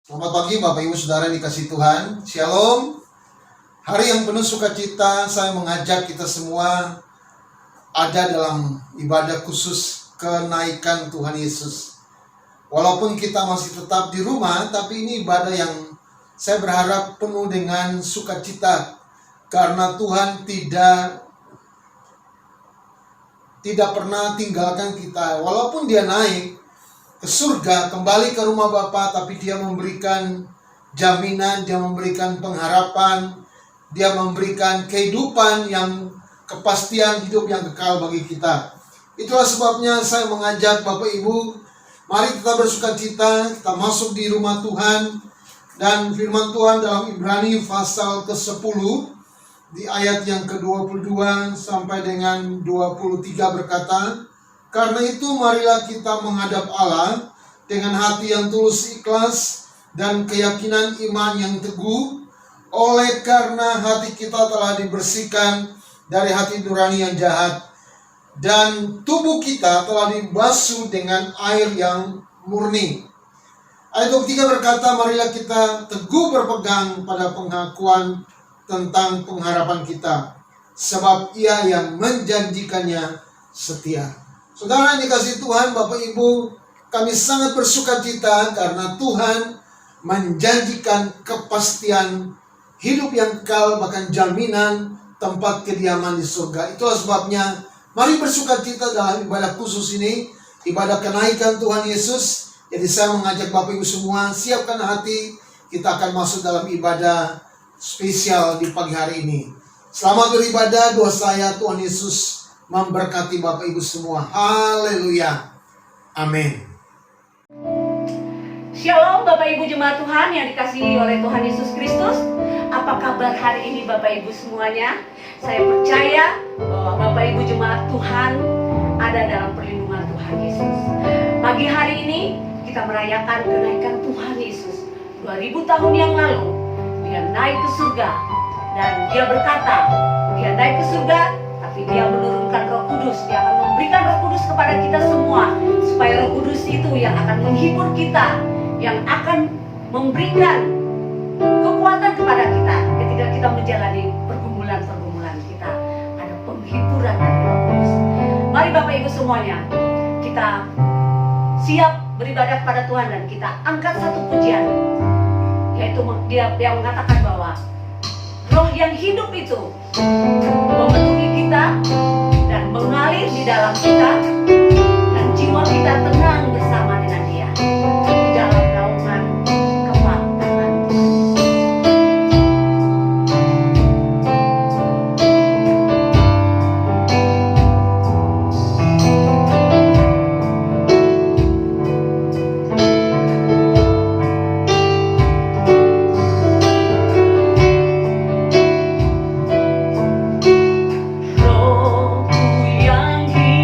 Selamat pagi Bapak Ibu Saudara dikasih Tuhan. Shalom. Hari yang penuh sukacita, saya mengajak kita semua ada dalam ibadah khusus kenaikan Tuhan Yesus. Walaupun kita masih tetap di rumah, tapi ini ibadah yang saya berharap penuh dengan sukacita. Karena Tuhan tidak pernah tinggalkan kita. Walaupun dia naik ke surga, kembali ke rumah Bapa, tapi dia memberikan jaminan, dia memberikan pengharapan, dia memberikan kehidupan yang kepastian hidup yang kekal bagi kita. Itulah sebabnya saya mengajak Bapak Ibu, mari kita bersukacita, kita masuk di rumah Tuhan. Dan firman Tuhan dalam Ibrani pasal ke-10 di ayat yang ke-22 sampai dengan 23 berkata, "Karena itu marilah kita menghadap Allah dengan hati yang tulus ikhlas dan keyakinan iman yang teguh, oleh karena hati kita telah dibersihkan dari hati nurani yang jahat, dan tubuh kita telah dibasuh dengan air yang murni." Ayat 23 berkata, marilah kita teguh berpegang pada pengakuan tentang pengharapan kita, sebab Ia yang menjanjikannya setia. Saudara yang dikasihi Tuhan, Bapak Ibu, kami sangat bersukacita karena Tuhan menjanjikan kepastian hidup yang kekal, bahkan jaminan tempat kediaman di surga. Itulah sebabnya mari bersukacita dalam ibadah khusus ini, ibadah kenaikan Tuhan Yesus. Jadi saya mengajak Bapak Ibu semua, siapkan hati, kita akan masuk dalam ibadah spesial di pagi hari ini. Selamat beribadah, doa saya Tuhan Yesus memberkati Bapak Ibu semua. Haleluya. Amin. Shalom Bapak Ibu jemaat Tuhan yang dikasihi oleh Tuhan Yesus Kristus. Apa kabar hari ini Bapak Ibu semuanya? Saya percaya bahwa Bapak Ibu jemaat Tuhan ada dalam perlindungan Tuhan Yesus. Pagi hari ini kita merayakan kenaikan Tuhan Yesus. 2000 tahun yang lalu Dia naik ke surga, dan Dia berkata, Dia naik ke surga, tapi Dia menurunkan Roh Kudus. Dia akan memberikan Roh Kudus kepada kita semua, supaya Roh Kudus itu yang akan menghibur kita, yang akan memberikan kekuatan kepada kita ketika kita menjalani pergumulan-pergumulan kita. Ada penghiburan dari Roh Kudus. Mari Bapak Ibu semuanya, kita siap beribadah kepada Tuhan, dan kita angkat satu pujian, yaitu dia yang mengatakan bahwa Roh yang hidup itu memenuhi kita dan mengalir di dalam kita, dan jiwa kita tenang bersama dengan Dia di dalam naungan kembang tangan Tuhan. Rohku yang hidup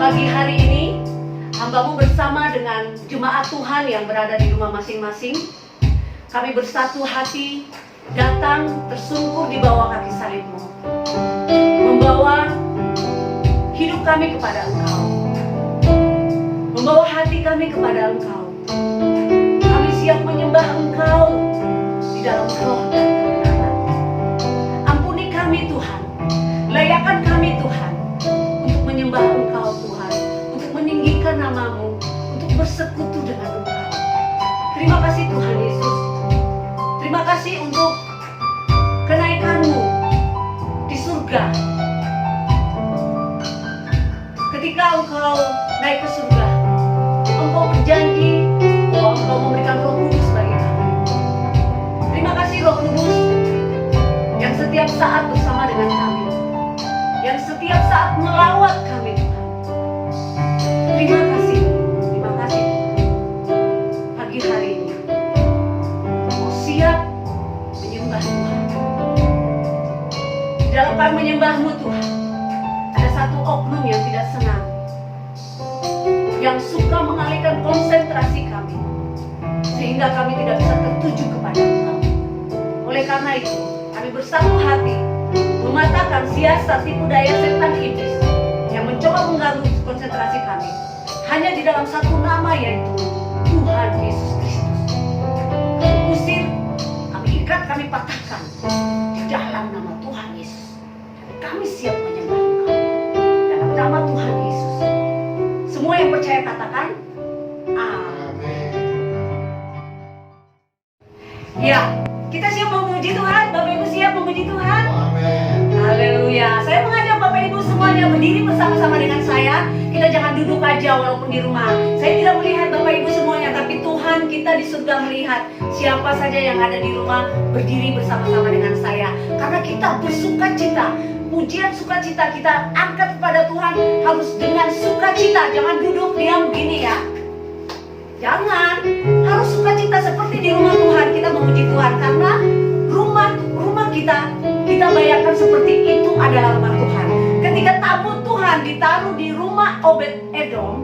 Pagi hari ini hamba-Mu bersama dengan jemaat Tuhan yang berada di rumah masing-masing, kami bersatu hati datang tersungkur di bawah kaki salib-Mu, membawa hidup kami kepada Engkau, membawa hati kami kepada Engkau. Kami siap menyembah Engkau di dalam roh dan kebenaran. Ampuni kami Tuhan, layakkan kami Tuhan untuk menyembah Engkau Tuhan, untuk meninggikan nama-Mu, untuk bersekutu dengan Engkau. Terima kasih Tuhan Yesus. Terima kasih untuk kenaikan-Mu di surga. Ketika Engkau naik ke surga, Engkau berjanji bahwa Engkau memberikan Roh Kudus bagi kami. Terima kasih Roh Kudus yang setiap saat bersama dengan kami, yang setiap saat melawat kami Tuhan. Terima kasih pagi hari ini Engkau siap menyembah Tuhan. Di dalam kami menyembah-Mu Tuhan, ada satu oknum yang tidak senang, yang suka mengalihkan konsentrasi kami, sehingga kami tidak bisa tertuju kepada Engkau. Oleh karena itu, kami bersatu hati mematahkan siasat tipu daya setan iblis yang mencoba mengganggu konsentrasi kami, hanya di dalam satu nama, yaitu Tuhan Yesus Kristus. Kami usir, kami ikat, kami patahkan di dalam nama Tuhan Yesus. Dan kami siap menyembah Engkau dalam nama Tuhan Yesus. Semua yang percaya katakan amin. Ya, kita siap memuji Tuhan. Bapak Ibu siap memuji Tuhan? Amin. Haleluya. Saya mengajak Bapak Ibu semuanya berdiri bersama-sama dengan saya. Kita jangan duduk aja walaupun di rumah. Saya tidak melihat Bapak Ibu semuanya, tapi Tuhan kita di surga melihat siapa saja yang ada di rumah berdiri bersama-sama dengan saya. Karena kita bersuka cita. Pujian sukacita kita angkat kepada Tuhan harus dengan sukacita. Jangan duduk diam gini ya. Jangan, harus sukacita seperti di rumah Tuhan. Kita memuji Tuhan karena rumah kita bayangkan seperti itu adalah rumah Tuhan. Ketika tabut Tuhan ditaruh di rumah Obed-Edom,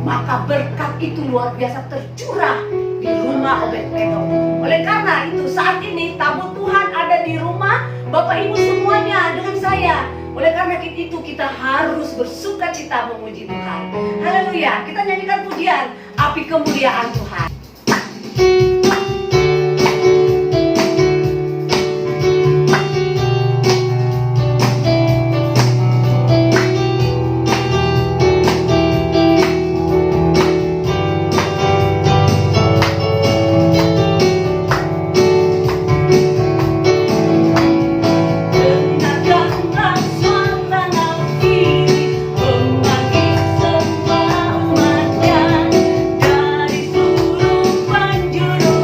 maka berkat itu luar biasa tercurah di rumah Obed-Edom. Oleh karena itu saat ini tabut Tuhan ada di rumah Bapak Ibu semuanya dengan saya. Oleh karena itu kita harus bersuka cita memuji Tuhan. Haleluya. Kita nyanyikan pujian api kemuliaan Tuhan. Dari seluruh penjuru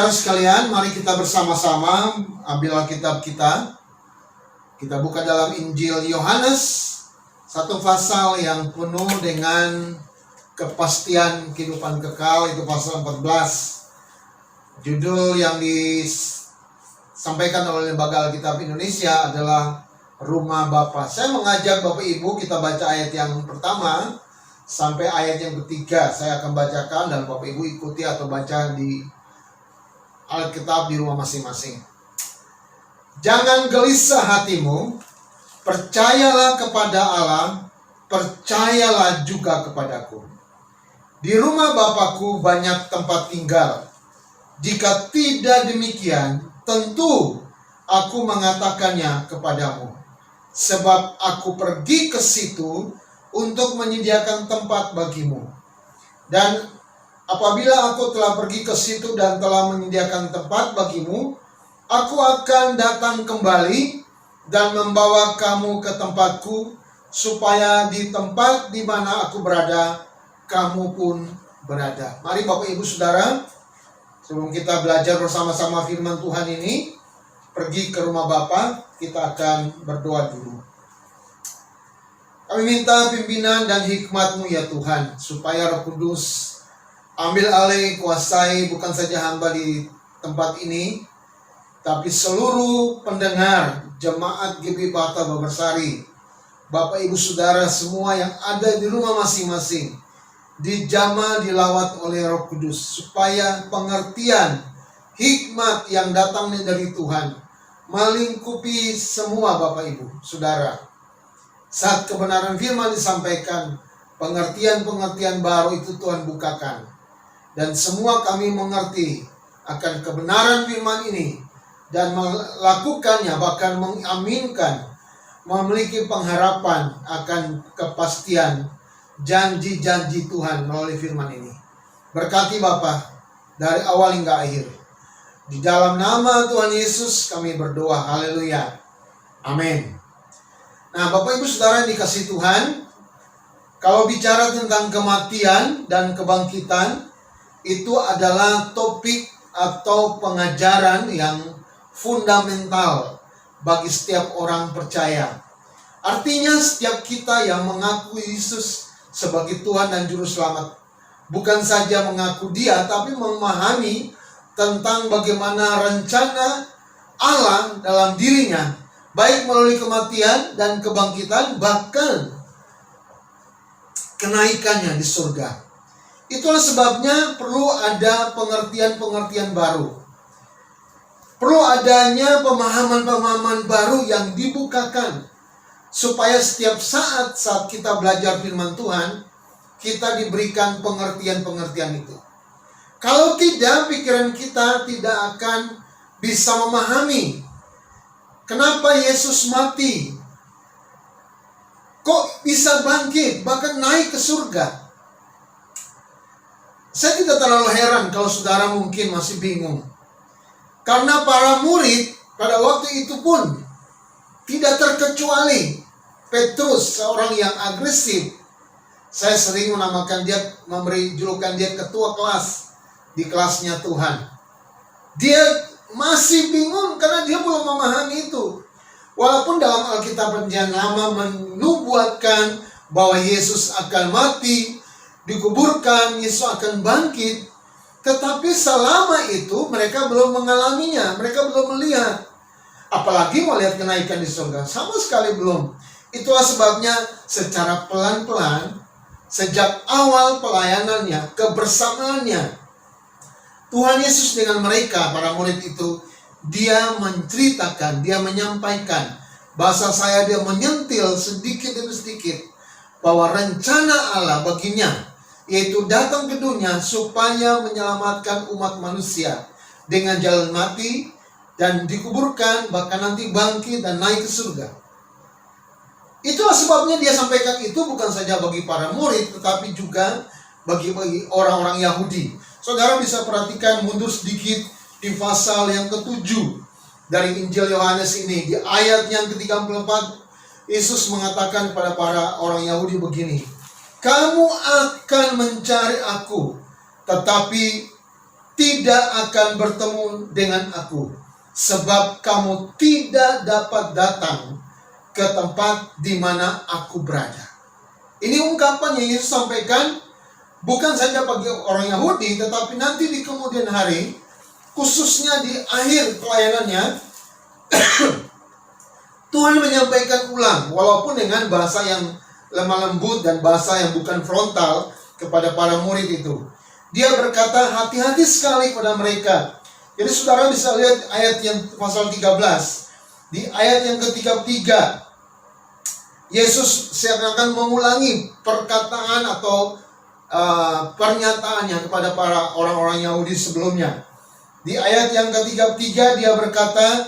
Saudara sekalian, mari kita bersama-sama ambil Alkitab kita. Kita buka dalam Injil Yohanes, satu pasal yang penuh dengan kepastian kehidupan kekal, itu pasal 14. Judul yang disampaikan oleh Lembaga Alkitab Indonesia adalah Rumah Bapa. Saya mengajak Bapak Ibu kita baca ayat yang pertama sampai ayat yang ketiga. Saya akan bacakan dan Bapak Ibu ikuti atau baca di Alkitab di rumah masing-masing. Jangan gelisah hatimu, percayalah kepada Allah, percayalah juga kepadaku. Di rumah Bapakku banyak tempat tinggal. Jika tidak demikian, tentu aku mengatakannya kepadamu. Sebab aku pergi ke situ untuk menyediakan tempat bagimu. Dan apabila aku telah pergi ke situ dan telah menyediakan tempat bagimu, aku akan datang kembali dan membawa kamu ke tempatku, supaya di tempat di mana aku berada, kamu pun berada. Mari Bapak Ibu Saudara, sebelum kita belajar bersama-sama firman Tuhan ini, pergi ke rumah Bapa, kita akan berdoa dulu. Kami minta pimpinan dan hikmat-Mu ya Tuhan, supaya Roh Kudus ambil alih, kuasai bukan saja hamba di tempat ini, tapi seluruh pendengar jemaat GB Bata Babarsari, Bapak Ibu Saudara semua yang ada di rumah masing-masing, dijamah dilawat oleh Roh Kudus, supaya pengertian hikmat yang datang dari Tuhan melingkupi semua Bapak Ibu Saudara. Saat kebenaran firman disampaikan, pengertian-pengertian baru itu Tuhan bukakan, dan semua kami mengerti akan kebenaran firman ini dan melakukannya, bahkan mengaminkan, memiliki pengharapan akan kepastian janji-janji Tuhan melalui firman ini. Berkati Bapa dari awal hingga akhir. Di dalam nama Tuhan Yesus kami berdoa. Haleluya. Amin. Nah, Bapak Ibu Saudara yang dikasihi Tuhan, kalau bicara tentang kematian dan kebangkitan, itu adalah topik atau pengajaran yang fundamental bagi setiap orang percaya. Artinya setiap kita yang mengaku Yesus sebagai Tuhan dan Juru Selamat, bukan saja mengaku Dia, tapi memahami tentang bagaimana rencana Allah dalam dirinya, baik melalui kematian dan kebangkitan, bahkan kenaikannya di surga. Itulah sebabnya perlu ada pengertian-pengertian baru. Perlu adanya pemahaman-pemahaman baru yang dibukakan, supaya setiap saat kita belajar firman Tuhan, kita diberikan pengertian-pengertian itu. Kalau tidak, pikiran kita tidak akan bisa memahami kenapa Yesus mati, kok bisa bangkit, bahkan naik ke surga. Saya tidak terlalu heran kalau saudara mungkin masih bingung. Karena para murid pada waktu itu pun tidak terkecuali Petrus, seorang yang agresif. Saya sering menamakan dia, memberi julukan dia ketua kelas di kelasnya Tuhan. Dia masih bingung karena dia belum memahami itu. Walaupun dalam Alkitab Perjanjian Lama menubuatkan bahwa Yesus akan mati, dikuburkan, Yesus akan bangkit, tetapi selama itu mereka belum mengalaminya, mereka belum melihat. Apalagi melihat kenaikan di surga, sama sekali belum. Itulah sebabnya secara pelan-pelan, sejak awal pelayanannya, kebersamaannya, Tuhan Yesus dengan mereka, para murid itu, Dia menceritakan, Dia menyampaikan, bahasa saya dia menyentil sedikit demi sedikit, bahwa rencana Allah baginya, yaitu datang ke dunia supaya menyelamatkan umat manusia dengan jalan mati dan dikuburkan, bahkan nanti bangkit dan naik ke surga. Itulah sebabnya dia sampaikan itu bukan saja bagi para murid, tetapi juga bagi orang-orang Yahudi. Saudara bisa perhatikan mundur sedikit di pasal yang ke-7 dari Injil Yohanes ini. Di ayat yang ke-34, Yesus mengatakan kepada para orang Yahudi begini, "Kamu akan mencari aku, tetapi tidak akan bertemu dengan aku, sebab kamu tidak dapat datang ke tempat di mana aku berada. Ini ungkapan yang Yesus sampaikan bukan saja bagi orang Yahudi, tetapi nanti di kemudian hari, khususnya di akhir pelayanannya, Tuhan menyampaikan ulang, walaupun dengan bahasa yang lemah lembut dan bahasa yang bukan frontal kepada para murid itu. Dia berkata, hati-hati sekali pada mereka. Jadi saudara bisa lihat ayat yang pasal 13. Di ayat yang ke-33, Yesus seakan-akan mengulangi perkataan atau pernyataannya kepada para orang-orang Yahudi sebelumnya. Di ayat yang ke-33 dia berkata,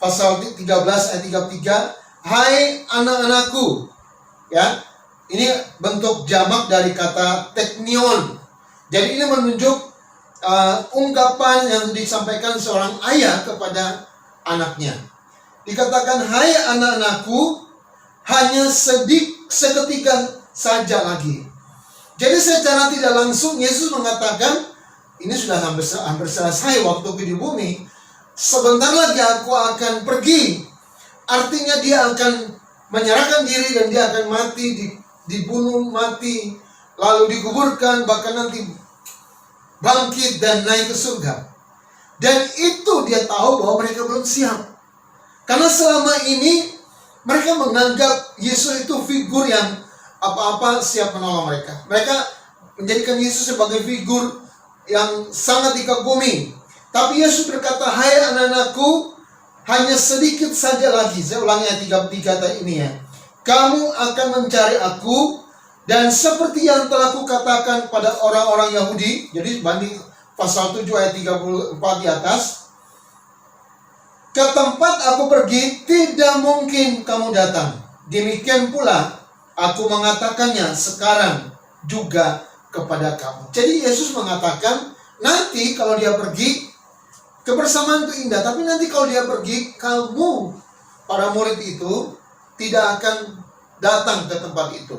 pasal 13 ayat 33, hai anak-anakku. Ya, ini bentuk jamak dari kata teknion. Jadi ini menunjuk ungkapan yang disampaikan seorang ayah kepada anaknya. Dikatakan, hai anak-anakku, hanya seketika saja lagi. Jadi secara tidak langsung Yesus mengatakan, ini sudah hampir selesai waktuku di bumi. Sebentar lagi aku akan pergi. Artinya dia akan menyerahkan diri dan dia akan mati, dibunuh mati, lalu dikuburkan, bahkan nanti bangkit dan naik ke surga. Dan itu dia tahu bahwa mereka belum siap. Karena selama ini mereka menganggap Yesus itu figur yang apa-apa siap menolong mereka. Mereka menjadikan Yesus sebagai figur yang sangat dikagumi. Tapi Yesus berkata, hai anak-anakku, hanya sedikit saja lagi. Saya ulangi ayat 33 ini ya. Kamu akan mencari aku, dan seperti yang telah kukatakan pada orang-orang Yahudi, jadi banding pasal 7 ayat 34 di atas, ke tempat aku pergi tidak mungkin kamu datang. Demikian pula aku mengatakannya sekarang juga kepada kamu. Jadi Yesus mengatakan, nanti kalau dia pergi, kebersamaan itu indah, tapi nanti kalau dia pergi, kamu, para murid itu, tidak akan datang ke tempat itu.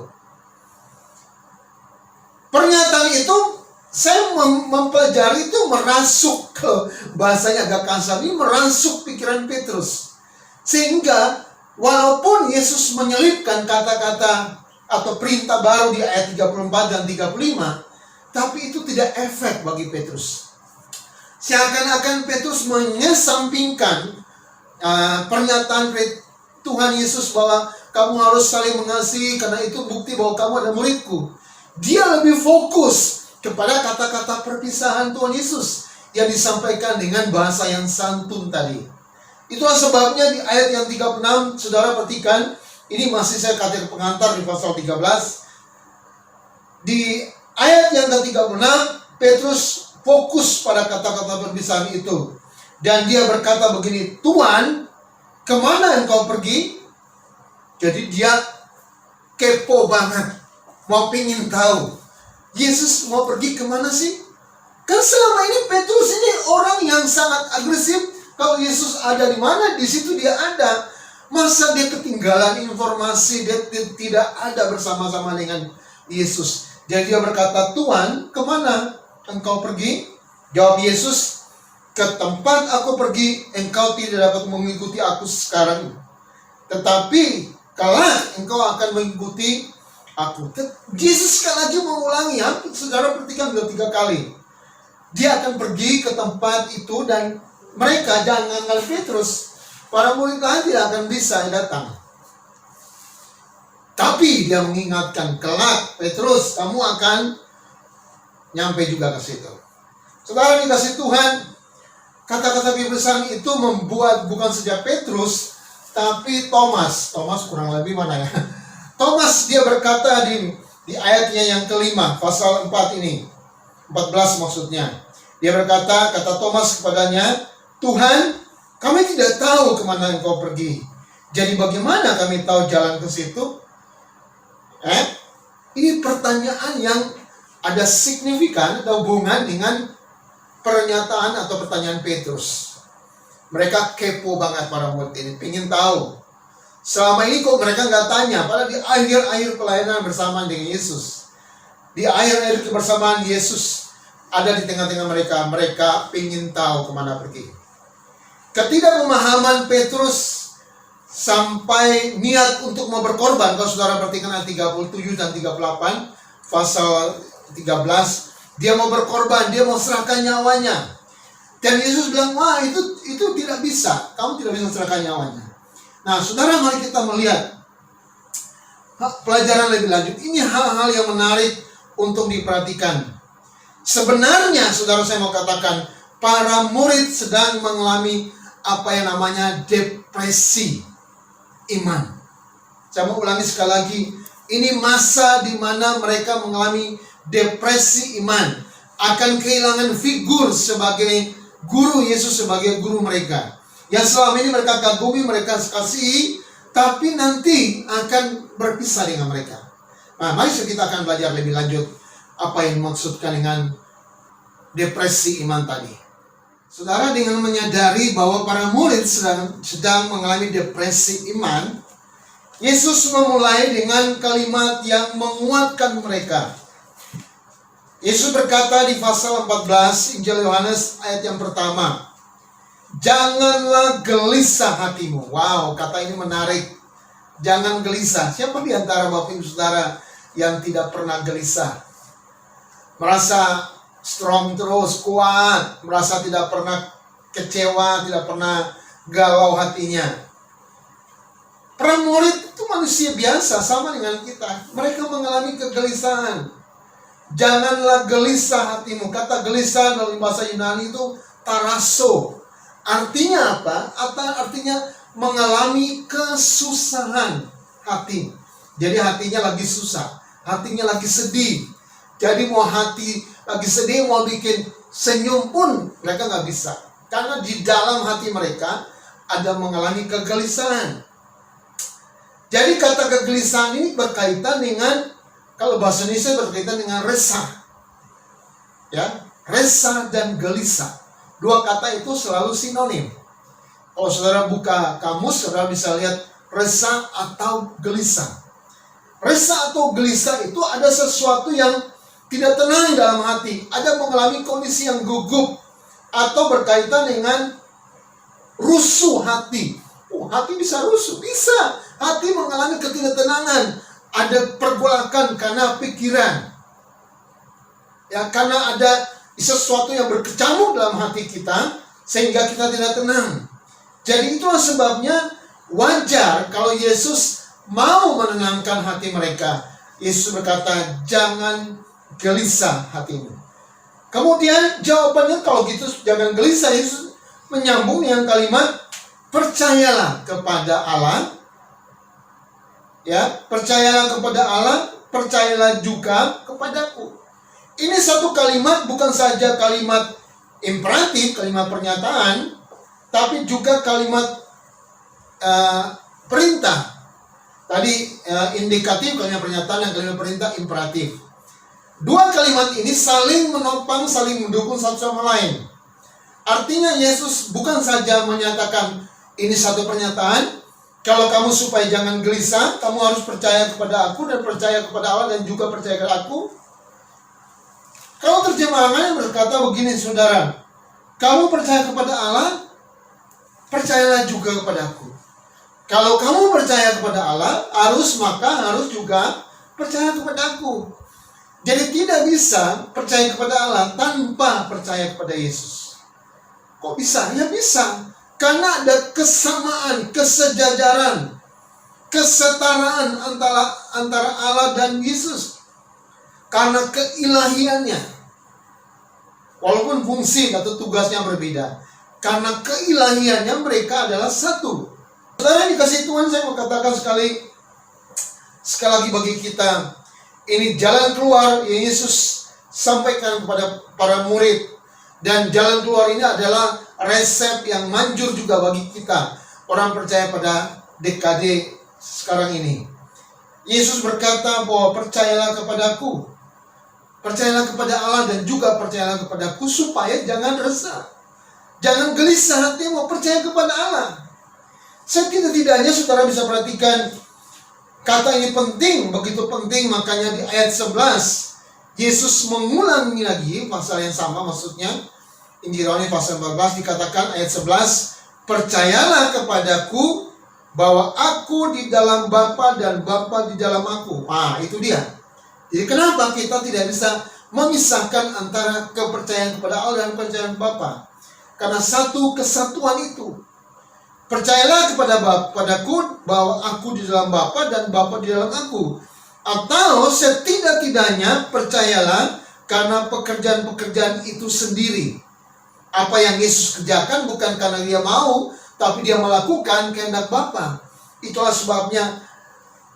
Pernyataan itu, saya mempelajari itu merasuk ke bahasanya agak kasar, ini merasuk pikiran Petrus. Sehingga, walaupun Yesus menyelipkan kata-kata atau perintah baru di ayat 34 dan 35, tapi itu tidak efek bagi Petrus. Seakan-akan Petrus mengesampingkan pernyataan Tuhan Yesus bahwa kamu harus saling mengasihi karena itu bukti bahwa kamu adalah muridku. Dia lebih fokus kepada kata-kata perpisahan Tuhan Yesus yang disampaikan dengan bahasa yang santun tadi. Itulah sebabnya di ayat yang 36, saudara perhatikan, ini masih saya katakan pengantar di pasal 13. Di ayat yang ke-36, Petrus fokus pada kata-kata perpisahan itu. Dan dia berkata begini, Tuhan, kemana engkau pergi? Jadi dia kepo banget, mau pingin tahu. Yesus mau pergi kemana sih? Kan selama ini Petrus ini orang yang sangat agresif. Kalau Yesus ada di mana, di situ dia ada. Masa dia ketinggalan informasi, dia tidak ada bersama-sama dengan Yesus. Jadi dia berkata, Tuhan, kemana engkau pergi? Jawab Yesus, ke tempat aku pergi, engkau tidak dapat mengikuti aku sekarang. Tetapi, kelak engkau akan mengikuti aku. Yesus sekali lagi mengulangi, saudara perhatikan 3 kali. Dia akan pergi ke tempat itu dan mereka, jangan Petrus, para murid lain tidak akan bisa datang. Tapi dia mengingatkan, kelak Petrus, kamu akan nyampe juga ke situ. Saudara dikasih Tuhan, kata-kata perpisahan itu membuat bukan saja Petrus, tapi Thomas kurang lebih mana ya? Thomas dia berkata di ayatnya yang kelima, pasal 4 ini, 14 maksudnya. Dia berkata, kata Thomas kepadanya, Tuhan, kami tidak tahu kemana engkau pergi. Jadi bagaimana kami tahu jalan ke situ? Ini pertanyaan yang ada signifikan, ada hubungan dengan pernyataan atau pertanyaan Petrus. Mereka kepo banget para murid ini, pengen tahu. Selama ini kok mereka nggak tanya, padahal di akhir-akhir pelayanan bersama dengan Yesus. Di akhir-akhir kebersamaan Yesus, ada di tengah-tengah mereka. Mereka ingin tahu kemana pergi. Ketidakpemahaman Petrus sampai niat untuk mau berkorban. Kalau saudara perhatikan ayat 37 dan 38, pasal 13, dia mau berkorban, dia mau serahkan nyawanya. Dan Yesus bilang, wah itu tidak bisa, kamu tidak bisa serahkan nyawanya. Nah saudara, mari kita melihat pelajaran lebih lanjut. Ini hal-hal yang menarik untuk diperhatikan. Sebenarnya saudara, saya mau katakan, para murid sedang mengalami apa yang namanya depresi iman. Saya mau ulangi sekali lagi. Ini masa di mana mereka mengalami depresi iman, akan kehilangan figur sebagai guru Yesus, sebagai guru mereka yang selama ini mereka kagumi, mereka kasihi, tapi nanti akan berpisah dengan mereka. Nah, mari kita akan belajar lebih lanjut apa yang dimaksudkan dengan depresi iman tadi. Saudara, dengan menyadari bahwa para murid sedang mengalami depresi iman, Yesus memulai dengan kalimat yang menguatkan mereka. Yesus berkata di pasal 14 Injil Yohanes ayat yang pertama, janganlah gelisah hatimu. Wow, kata ini menarik. Jangan gelisah. Siapa di antara Bapak Ibu Saudara yang tidak pernah gelisah? Merasa strong terus, kuat, merasa tidak pernah kecewa, tidak pernah galau hatinya. Para murid itu manusia biasa, sama dengan kita. Mereka mengalami kegelisahan. Janganlah gelisah hatimu. Kata gelisah dalam bahasa Yunani itu taraso. Artinya apa? Artinya mengalami kesusahan hati. Jadi hatinya lagi susah, hatinya lagi sedih. Jadi mau hati lagi sedih, mau bikin senyum pun mereka nggak bisa. Karena di dalam hati mereka ada mengalami kegelisahan. Jadi kata kegelisahan ini berkaitan dengan, kalau bahasa Indonesia berkaitan dengan resah. Ya, resah dan gelisah. Dua kata itu selalu sinonim. Kalau saudara buka kamus, saudara bisa lihat resah atau gelisah. Resah atau gelisah itu ada sesuatu yang tidak tenang dalam hati. Ada mengalami kondisi yang gugup. Atau berkaitan dengan rusuh hati. Hati bisa rusuh, bisa. Hati mengalami ketidaktenangan. Ada pergolakan karena pikiran. Ya, karena ada sesuatu yang berkecamuk dalam hati kita sehingga kita tidak tenang. Jadi itulah sebabnya wajar kalau Yesus mau menenangkan hati mereka. Yesus berkata, jangan gelisah hatimu. Kemudian jawabannya kalau gitu jangan gelisah, Yesus menyambung dengan kalimat percayalah kepada Allah. Ya, percayalah kepada Allah, percayalah juga kepadaku. Ini satu kalimat, bukan saja kalimat imperatif, kalimat pernyataan, tapi juga kalimat perintah. Tadi indikatif kalimat pernyataan, dan kalimat perintah imperatif. Dua kalimat ini saling menopang, saling mendukung satu sama lain. Artinya Yesus bukan saja menyatakan ini satu pernyataan, kalau kamu supaya jangan gelisah, kamu harus percaya kepada aku dan percaya kepada Allah dan juga percaya kepada aku. Kalau terjemahannya berkata begini, saudara, kamu percaya kepada Allah, percayalah juga kepada aku. Kalau kamu percaya kepada Allah, harus juga percaya kepada aku. Jadi tidak bisa percaya kepada Allah tanpa percaya kepada Yesus. Kok bisa? Ya bisa. Karena ada kesamaan, kesejajaran, kesetaraan antara Allah dan Yesus. Karena keilahiannya. Walaupun fungsi atau tugasnya berbeda. Karena keilahiannya mereka adalah satu. Saudara yang dikasih Tuhan, saya mau katakan sekali lagi bagi kita. Ini jalan keluar yang Yesus sampaikan kepada para murid. Dan jalan keluar ini adalah resep yang manjur juga bagi kita, orang percaya pada dekade sekarang ini. Yesus berkata bahwa percayalah kepadaku, percayalah kepada Allah dan juga percayalah kepadaku, supaya jangan resah, jangan gelisah hatimu, percaya kepada Allah. Setidaknya saudara bisa perhatikan kata ini penting, begitu penting, makanya di ayat 11 Yesus mengulangi lagi pasal yang sama, maksudnya Injil Yohanes pasal 14 dikatakan ayat 11, percayalah kepadaku bahwa aku di dalam Bapa dan Bapa di dalam aku. Itu dia. Jadi kenapa kita tidak bisa memisahkan antara kepercayaan kepada Allah dan kepercayaan Bapa? Karena satu kesatuan itu. Percayalah kepadaku bahwa aku di dalam Bapa dan Bapa di dalam aku. Atau setidak-tidaknya percayalah karena pekerjaan-pekerjaan itu sendiri. Apa yang Yesus kerjakan bukan karena dia mau, tapi dia melakukan kehendak Bapa. Itulah sebabnya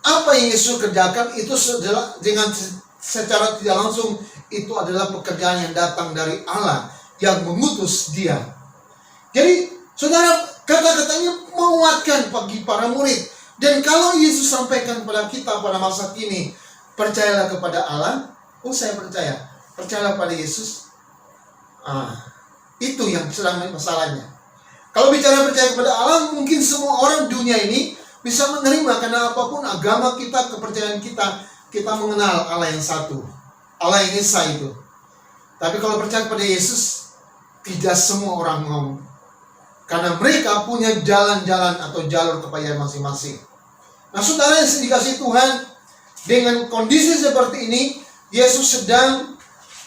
apa yang Yesus kerjakan itu dengan secara tidak langsung itu adalah pekerjaan yang datang dari Allah yang mengutus dia. Jadi saudara, kata-katanya menguatkan bagi para murid. Dan kalau Yesus sampaikan kepada kita pada masa kini, percayalah kepada Allah. Saya percaya. Percayalah pada Yesus. Itu yang sedang masalahnya. Kalau bicara percaya kepada Allah, mungkin semua orang dunia ini bisa menerima. Karena apapun agama kita, kepercayaan kita, kita mengenal Allah yang satu, Allah yang esa itu. Tapi kalau percaya kepada Yesus, tidak semua orang mau. Karena mereka punya jalan-jalan atau jalur kepercayaan masing-masing. Nah saudara yang dikasihi Tuhan, dengan kondisi seperti ini, Yesus sedang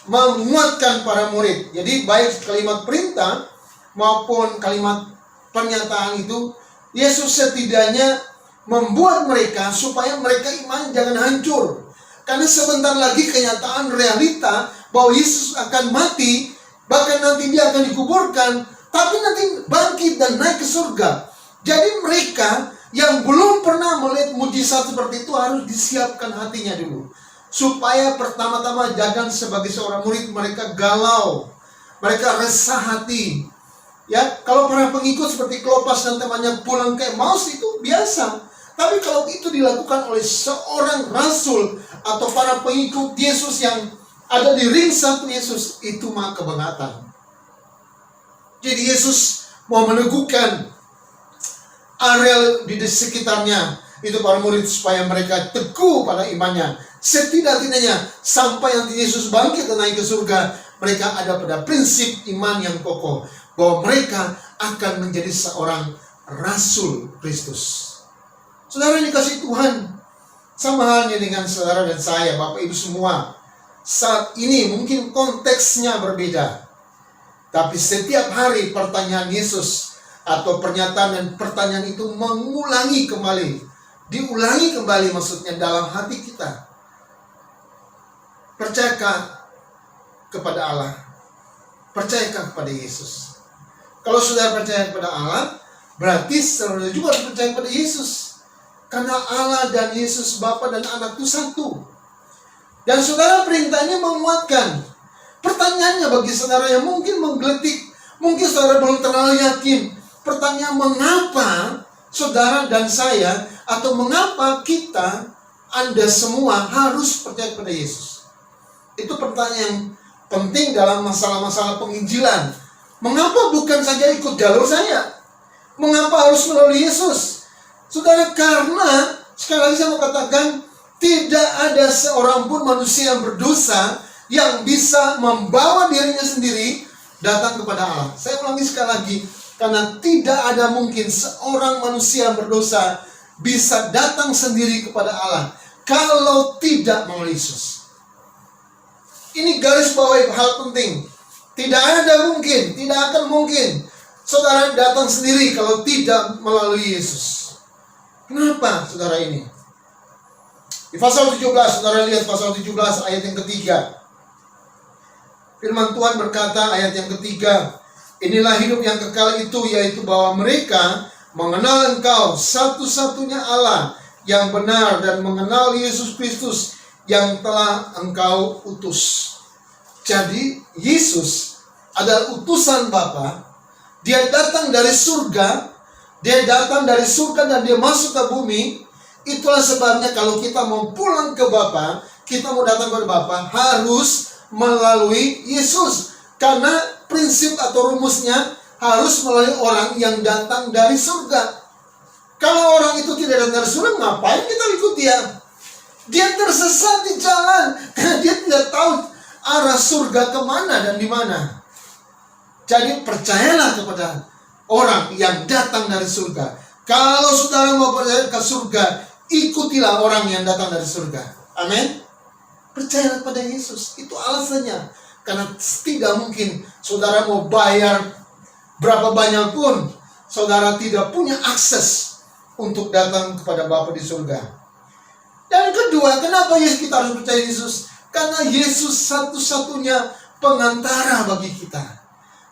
menguatkan para murid. Jadi baik kalimat perintah maupun kalimat pernyataan itu, Yesus setidaknya membuat mereka supaya mereka iman jangan hancur. Karena sebentar lagi kenyataan realita bahwa Yesus akan mati, bahkan nanti dia akan dikuburkan, tapi nanti bangkit dan naik ke surga. Jadi mereka yang belum pernah melihat mujizat seperti itu harus disiapkan hatinya dulu. Supaya pertama-tama jangan sebagai seorang murid mereka galau, mereka resah hati. Ya, kalau para pengikut seperti Klopas dan temannya pulang ke Emmaus itu biasa. Tapi kalau itu dilakukan oleh seorang rasul atau para pengikut Yesus yang ada di ring satu Yesus, itu mah kebangatan. Jadi Yesus mau meneguhkan areal di sekitarnya itu para murid supaya mereka teguh pada imannya. Setidak-tidaknya sampai nanti Yesus bangkit dan naik ke surga, mereka ada pada prinsip iman yang kokoh bahwa mereka akan menjadi seorang rasul Kristus. Saudara yang dikasihi Tuhan, sama halnya dengan saudara dan saya, Bapak Ibu semua, saat ini mungkin konteksnya berbeda, tapi setiap hari pertanyaan Yesus atau pernyataan dan pertanyaan itu mengulangi kembali, diulangi kembali maksudnya dalam hati kita. Percayakah kepada Allah? Percayakah kepada Yesus? Kalau sudah percaya kepada Allah, berarti saudara juga harus percaya kepada Yesus. Karena Allah dan Yesus Bapa dan Anak itu satu. Dan saudara perintahnya menguatkan. Pertanyaannya bagi saudara yang mungkin menggeletik, mungkin saudara belum terlalu yakin. Pertanyaan mengapa saudara dan saya, atau mengapa kita, Anda semua harus percaya kepada Yesus? Itu pertanyaan yang penting dalam masalah-masalah penginjilan. Mengapa bukan saja ikut jalur saya? Mengapa harus melalui Yesus? Saudara, karena sekali lagi saya mau katakan, tidak ada seorang pun manusia yang berdosa yang bisa membawa dirinya sendiri datang kepada Allah. Saya ulangi sekali lagi, karena tidak ada mungkin seorang manusia yang berdosa bisa datang sendiri kepada Allah kalau tidak melalui Yesus. Ini garis bawahi hal penting. Tidak ada mungkin, tidak akan mungkin saudara datang sendiri kalau tidak melalui Yesus. Kenapa saudara ini? Di pasal 17, saudara lihat pasal 17 ayat yang ketiga. Firman Tuhan berkata ayat yang ketiga, inilah hidup yang kekal itu, yaitu bahwa mereka mengenal Engkau satu-satunya Allah yang benar dan mengenal Yesus Kristus yang telah Engkau utus. Jadi Yesus adalah utusan Bapa. Dia datang dari surga. Dia datang dari surga dan dia masuk ke bumi. Itulah sebabnya kalau kita mau pulang ke Bapa, kita mau datang kepada Bapa, harus melalui Yesus. Karena prinsip atau rumusnya harus melalui orang yang datang dari surga. Kalau orang itu tidak datang dari surga, ngapain kita ikut dia? Dia tersesat di jalan karena dia tidak tahu arah surga kemana dan di mana. Jadi percayalah kepada orang yang datang dari surga. Kalau saudara mau percaya ke surga, ikutilah orang yang datang dari surga. Amin. Percayalah pada Yesus. Itu alasannya. Karena tidak mungkin saudara mau bayar berapa banyak pun, saudara tidak punya akses untuk datang kepada Bapa di surga. Dan kedua, kenapa kita harus percaya Yesus? Karena Yesus satu-satunya pengantara bagi kita.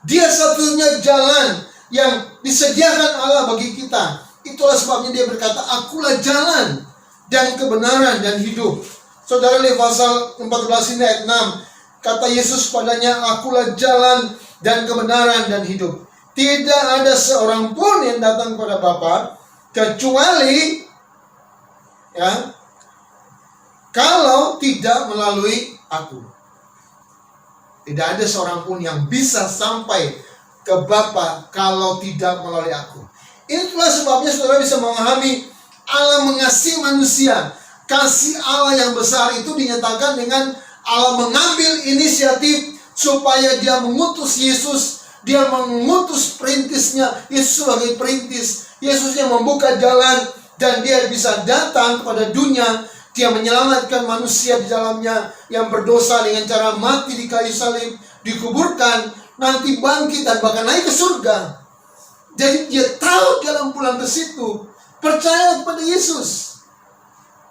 Dia satunya jalan yang disediakan Allah bagi kita. Itulah sebabnya dia berkata, akulah jalan dan kebenaran dan hidup. Saudara lihat pasal 14 ini ayat 6. Kata Yesus padanya, akulah jalan dan kebenaran dan hidup. Tidak ada seorang pun yang datang kepada Bapa kecuali kalau tidak melalui aku. Tidak ada seorang pun yang bisa sampai ke Bapa kalau tidak melalui aku. Itulah sebabnya saudara bisa memahami Allah mengasihi manusia. Kasih Allah yang besar itu dinyatakan dengan Allah mengambil inisiatif supaya dia mengutus Yesus. Dia mengutus perintisnya, Yesus sebagai perintis. Yesus yang membuka jalan dan dia bisa datang kepada dunia. Dia menyelamatkan manusia di dalamnya yang berdosa dengan cara mati di kayu salib, dikuburkan, nanti bangkit dan bahkan naik ke surga. Jadi dia tahu dalam pulang ke situ, percaya kepada Yesus,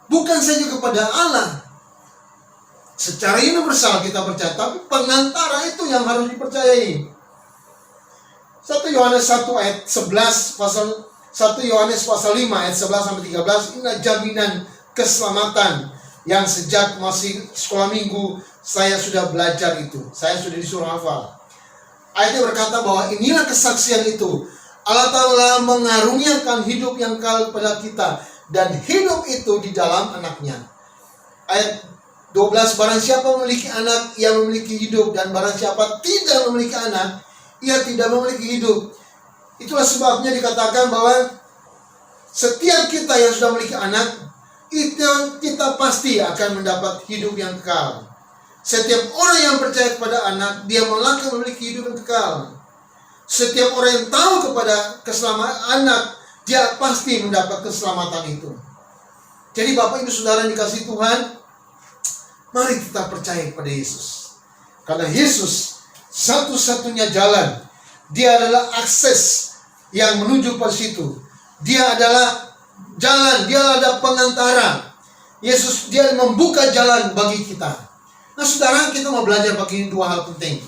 bukan saja kepada Allah. Secara universal kita percaya, tapi pengantara itu yang harus dipercayai. 1 Yohanes 1 ayat 11 pasal 1 Yohanes pasal 5 ayat 11 sampai 13, inilah jaminan keselamatan yang sejak masih sekolah minggu saya sudah belajar itu. Saya sudah disuruh hafal. Ayatnya berkata bahwa inilah kesaksian itu. Allah Ta'ala mengaruniakan hidup yang kekal kepada kita, dan hidup itu di dalam anaknya. Ayat 12, barang siapa memiliki anak, ia memiliki hidup, dan barang siapa tidak memiliki anak, ia tidak memiliki hidup. Itulah sebabnya dikatakan bahwa setiap kita yang sudah memiliki anak, itu kita pasti akan mendapat hidup yang kekal. Setiap orang yang percaya kepada anak, dia akan memiliki hidup yang kekal. Setiap orang yang tahu kepada keselamatan anak, dia pasti mendapat keselamatan itu. Jadi Bapak Ibu Saudara yang dikasihi Tuhan, mari kita percaya kepada Yesus. Karena Yesus satu-satunya jalan. Dia adalah akses yang menuju ke situ. Dia adalah jalan, dia adalah pengantara. Yesus, dia membuka jalan bagi kita. Nah saudara, kita mau belajar bagi dua hal penting.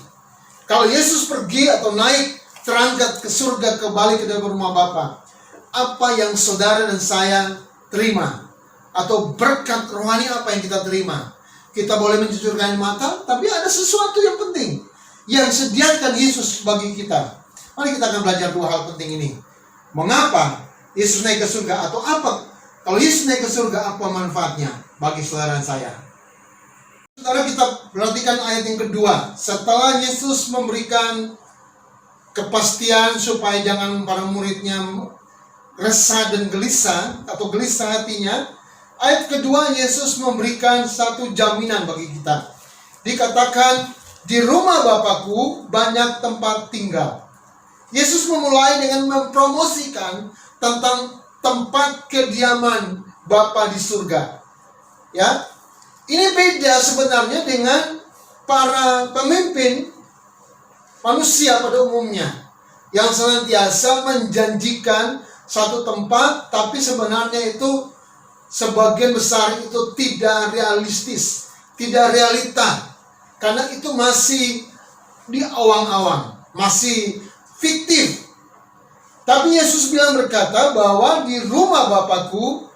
Kalau Yesus pergi atau naik, terangkat ke surga, kembali ke dalam rumah Bapa, apa yang saudara dan saya terima? Atau berkat rohani apa yang kita terima? Kita boleh menjujurkan mata, tapi ada sesuatu yang penting yang sediakan Yesus bagi kita. Mari kita akan belajar dua hal penting ini. Mengapa Yesus naik ke surga, atau apa? Kalau Yesus naik ke surga, apa manfaatnya bagi saudara dan saya? Saudara, kita perhatikan ayat yang kedua. Setelah Yesus memberikan kepastian supaya jangan para muridnya resah dan gelisah, atau gelisah hatinya, ayat kedua Yesus memberikan satu jaminan bagi kita. Dikatakan, di rumah Bapakku banyak tempat tinggal. Yesus memulai dengan mempromosikan tentang tempat kediaman Bapa di surga. Ya, ini beda sebenarnya dengan para pemimpin manusia pada umumnya yang senantiasa menjanjikan satu tempat, tapi sebenarnya itu sebagian besar itu tidak realistis, tidak realita, karena itu masih di awang-awang, masih fiktif. Tapi Yesus berkata bahwa di rumah Bapakku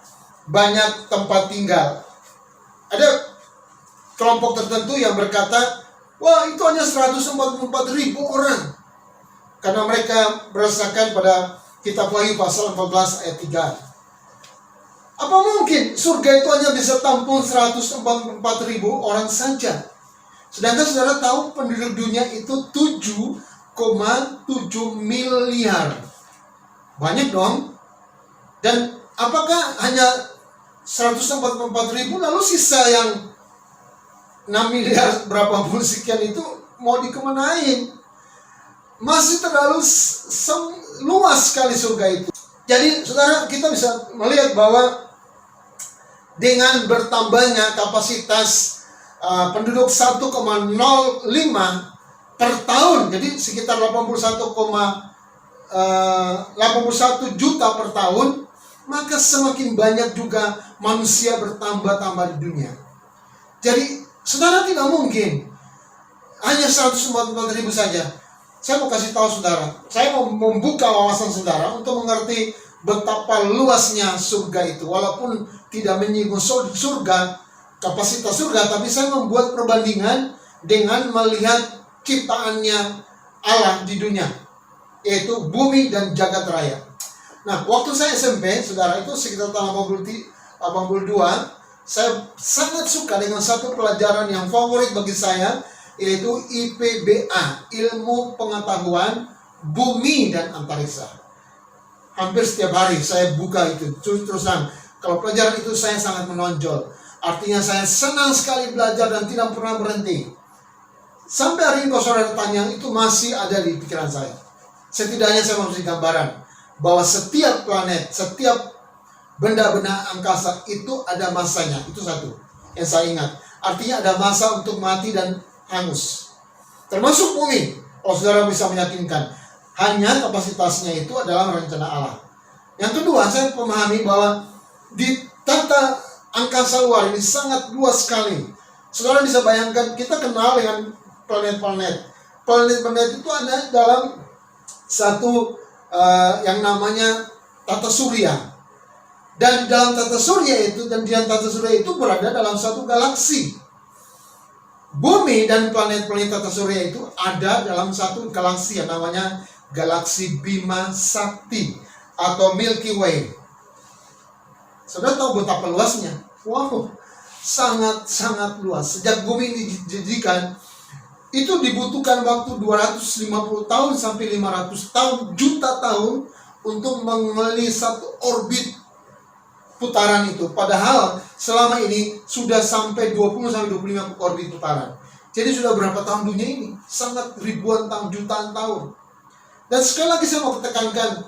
banyak tempat tinggal. Ada kelompok tertentu yang berkata, wah itu hanya 144.000 orang. Karena mereka berdasarkan pada kitab Wahyu pasal 14 ayat 3. Apa mungkin surga itu hanya bisa tampung 144.000 orang saja? Sedangkan saudara tahu penduduk dunia itu 7,7 miliar. Banyak dong. Dan apakah hanya 144.000, lalu sisa yang 6 miliar berapa pun sekian itu mau dikemenain. Masih terlalu luas sekali surga itu. Jadi saudara, kita bisa melihat bahwa dengan bertambahnya kapasitas penduduk 1,05 per tahun, jadi sekitar 81 juta per tahun, maka semakin banyak juga manusia bertambah-tambah di dunia. Jadi saudara, tidak mungkin hanya 144.000 saja. Saya mau kasih tahu saudara, saya mau membuka wawasan saudara untuk mengerti betapa luasnya surga itu. Walaupun tidak menyinggung surga, kapasitas surga, tapi saya membuat perbandingan dengan melihat ciptaannya Allah di dunia, yaitu bumi dan jagat raya. Nah, waktu saya SMP, saudara, itu sekitar tahun 82, saya sangat suka dengan satu pelajaran yang favorit bagi saya, yaitu IPBA, Ilmu Pengetahuan Bumi dan Antariksa. Hampir setiap hari saya buka itu, terus-terusan. Kalau pelajaran itu saya sangat menonjol. Artinya saya senang sekali belajar dan tidak pernah berhenti. Sampai hari ini kalau saudara tanya, itu masih ada di pikiran saya. Setidaknya saya memberi gambaran bahwa setiap planet, setiap benda-benda angkasa itu ada masanya. Itu satu yang saya ingat. Artinya ada masa untuk mati dan hangus. Termasuk bumi. Kalau saudara bisa meyakinkan, hanya kapasitasnya itu adalah rencana Allah. Yang kedua, saya memahami bahwa di tata angkasa luar ini sangat luas sekali. Saudara bisa bayangkan, kita kenal dengan planet-planet. Planet-planet itu ada dalam satu yang namanya tata surya. Dan di dalam tata surya itu, dan di dalam tata surya itu berada dalam satu galaksi. Bumi dan planet-planet tata surya itu ada dalam satu galaksi yang namanya galaksi Bima Sakti atau Milky Way. Saudara tahu betapa luasnya? Wow, sangat-sangat luas. Sejak bumi dijadikan, itu dibutuhkan waktu 250 tahun sampai 500 tahun, juta tahun untuk mengelilingi satu orbit putaran itu. Padahal selama ini sudah sampai 20 sampai 25 orbit putaran. Jadi sudah berapa tahun dunia ini? Sangat ribuan tahun, jutaan tahun. Dan sekali lagi saya mau tekankan,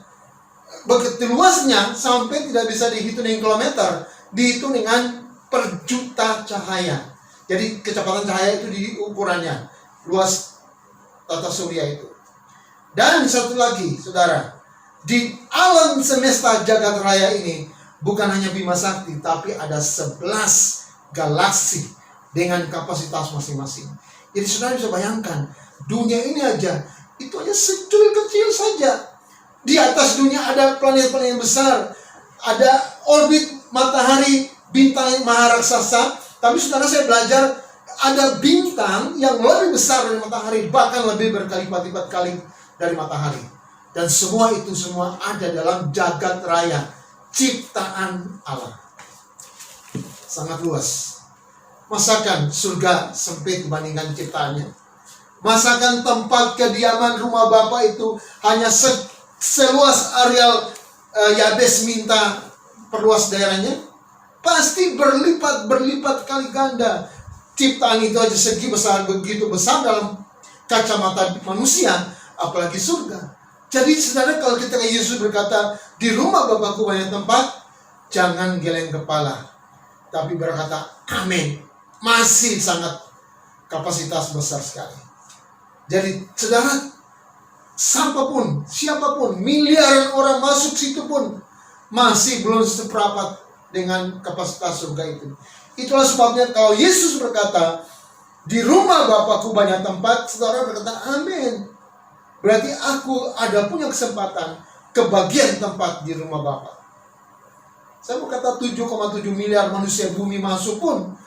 begitu luasnya sampai tidak bisa dihitung dengan kilometer, dihitung dengan per juta cahaya. Jadi kecepatan cahaya itu di ukurannya, luas tata surya itu. Dan satu lagi, saudara, di alam semesta jagat raya ini bukan hanya Bima Sakti, tapi ada 11 galaksi dengan kapasitas masing-masing. Jadi saudara bisa bayangkan, dunia ini aja, itu aja secuil kecil saja. Di atas dunia ada planet-planet yang besar, ada orbit matahari, bintang maharaksasa. Tapi saudara, saya belajar ada bintang yang lebih besar dari matahari, bahkan lebih berkali-lipat kali dari matahari. Dan semua itu semua ada dalam jagat raya, ciptaan Allah. Sangat luas. Masakan surga sempit dibandingkan ciptaannya. Masakan tempat kediaman rumah Bapa itu hanya seluas areal Yabes minta perluas daerahnya. Pasti berlipat kali ganda. Ciptaan itu aja segi besar, begitu besar dalam kacamata manusia, apalagi surga. Jadi saudara, kalau kita Yesus berkata, di rumah Bapakku banyak tempat, jangan geleng kepala, tapi berkata, amin. Masih sangat kapasitas besar sekali. Jadi saudara, siapapun, miliaran orang masuk situ pun masih belum seperempat dengan kapasitas surga itu. Itulah sebabnya kalau Yesus berkata, di rumah Bapakku banyak tempat, saudara berkata, amin. Berarti aku ada punya kesempatan kebagian tempat di rumah Bapa. Saya berkata 7,7 miliar manusia bumi masuk pun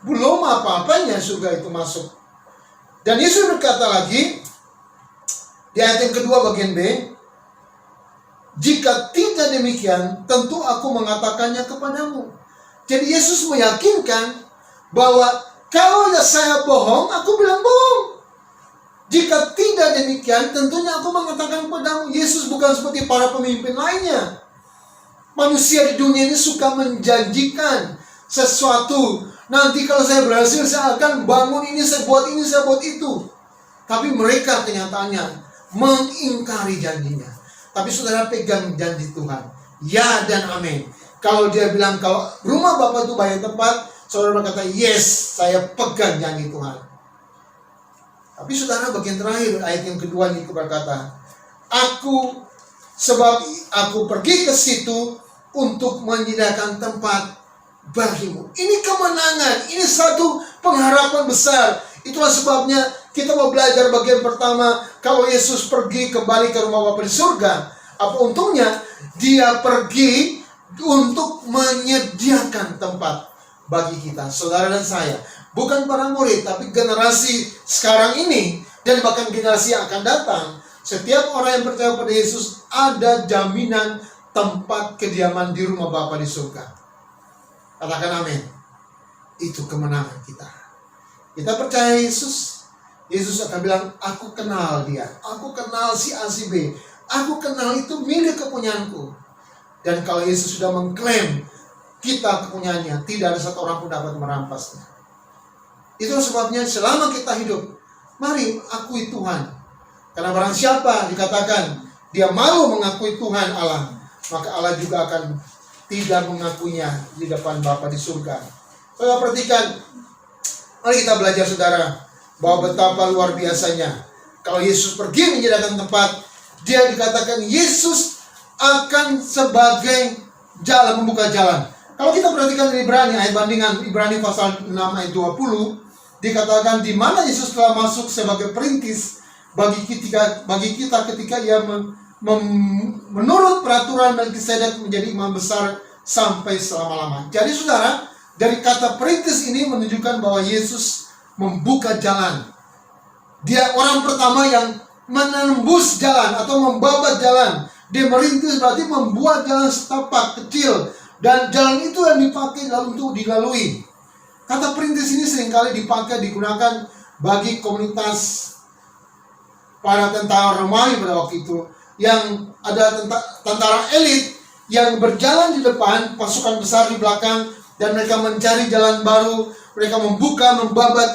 belum apa-apanya surga itu masuk. Dan Yesus berkata lagi di ayat yang kedua bagian B, jika tidak demikian, tentu aku mengatakannya kepadamu. Jadi Yesus meyakinkan bahwa kalau saya bohong, aku bilang bohong. Jika tidak demikian, tentunya aku mengatakan kepadamu. Yesus bukan seperti para pemimpin lainnya. Manusia di dunia ini suka menjanjikan sesuatu. Nanti kalau saya berhasil, saya akan bangun ini, saya buat itu. Tapi mereka kenyataannya mengingkari janjinya. Tapi saudara pegang janji Tuhan. Ya dan amin. Kalau dia bilang kalau rumah Bapak itu banyak tempat, saudara berkata, yes, saya pegang janji Tuhan. Tapi saudara, bagian terakhir ayat yang kedua ini berkata, sebab aku pergi ke situ untuk menyediakan tempat bagimu. Ini kemenangan, ini satu pengharapan besar. Itulah sebabnya kita mau belajar bagian pertama. Kalau Yesus pergi kembali ke rumah Bapa di surga, apa untungnya? Dia pergi untuk menyediakan tempat bagi kita, saudara dan saya. Bukan para murid, tapi generasi sekarang ini dan bahkan generasi yang akan datang. Setiap orang yang percaya pada Yesus ada jaminan tempat kediaman di rumah Bapa di surga. Katakan amin. Itu kemenangan kita. Kita percaya Yesus. Yesus akan bilang, aku kenal dia. Aku kenal si A, si B. Aku kenal itu milik kepunyaanku. Dan kalau Yesus sudah mengklaim kita kepunyaannya, tidak ada satu orang pun dapat merampasnya. Itu sebabnya selama kita hidup, mari akui Tuhan. Karena barang siapa dikatakan dia malu mengakui Tuhan Allah, maka Allah juga akan tidak mengakuinya di depan Bapa di surga. Saudara perhatikan, mari kita belajar saudara, bahwa betapa luar biasanya. Kalau Yesus pergi menyediakan tempat, dia dikatakan Yesus akan sebagai jalan, membuka jalan. Kalau kita perhatikan di Ibrani, ayat bandingan Ibrani pasal 6 ayat 20, dikatakan di mana Yesus telah masuk sebagai perintis bagi kita ketika ia menurut peraturan Melkisedek menjadi imam besar sampai selama-lama. Jadi saudara, dari kata perintis ini menunjukkan bahwa Yesus membuka jalan. Dia orang pertama yang menembus jalan atau membabat jalan. Dia merintis berarti membuat jalan setapak kecil, dan jalan itu yang dipakai lalu untuk dilalui. Kata perintis ini seringkali digunakan bagi komunitas para tentara Romawi pada waktu itu, yang ada tentara elit yang berjalan di depan, pasukan besar di belakang, dan mereka mencari jalan baru. Mereka membabat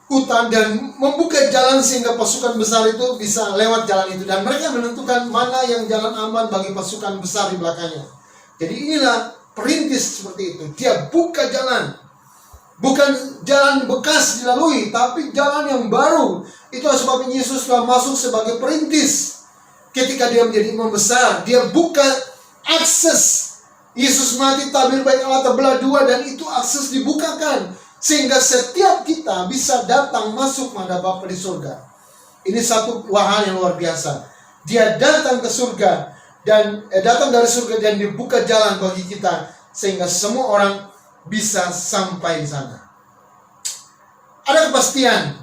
hutan dan membuka jalan sehingga pasukan besar itu bisa lewat jalan itu, dan mereka menentukan mana yang jalan aman bagi pasukan besar di belakangnya. Jadi inilah perintis seperti itu. Dia buka jalan, bukan jalan bekas dilalui, tapi jalan yang baru. Itulah sebabnya Yesus telah masuk sebagai perintis. Ketika dia menjadi imam besar, dia buka akses. Yesus mati, tabir bait Allah terbelah dua, dan itu akses dibukakan sehingga setiap kita bisa datang masuk menghadap Bapa di surga. Ini satu hal yang luar biasa. Dia datang ke surga dan datang dari surga dan dibuka jalan bagi kita sehingga semua orang bisa sampai di sana. Ada kepastian